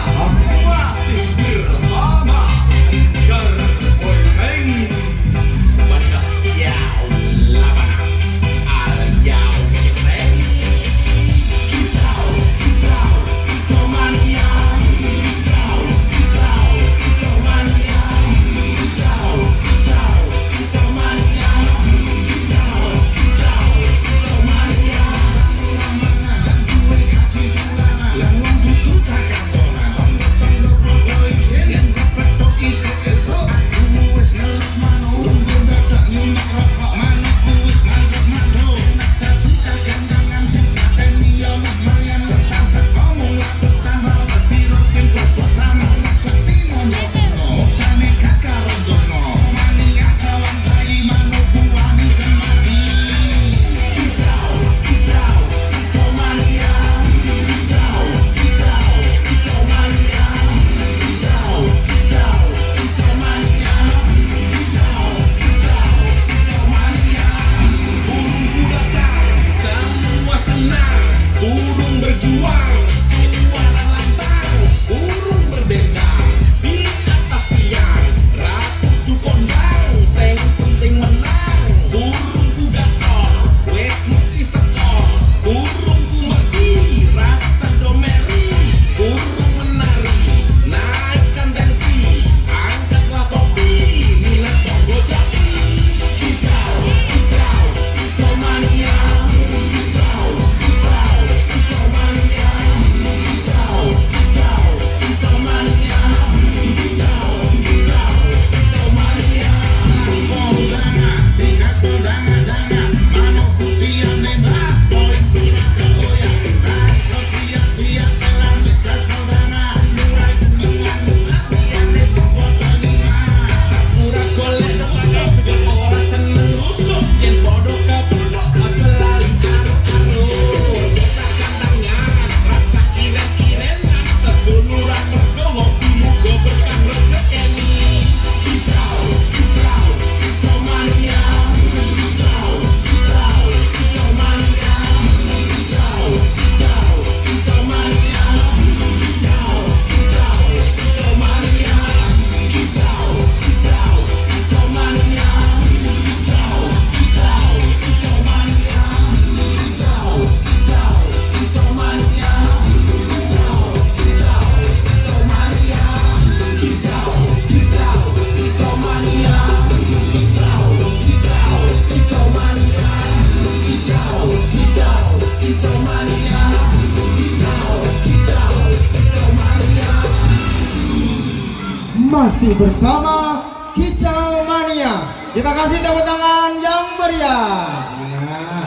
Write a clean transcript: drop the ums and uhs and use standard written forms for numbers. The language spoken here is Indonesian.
masih bersama Boy Bang Batas Yau Labana Al Yau Ready Kita mania Kita mania Kita mania berjuang, suara lantang, burung berdendang di atas tiang, ratu kondang, sing penting menang. Burungku gacor, wes mesti sekor. Burungku merji, rasa domeri. Burung menari, naikkan tensi, angkatlah topi, minat bongo jati. Kicau, kicau, kicau mania. Masih bersama Kicau Mania. Kita kasih tepuk tangan yang meriah.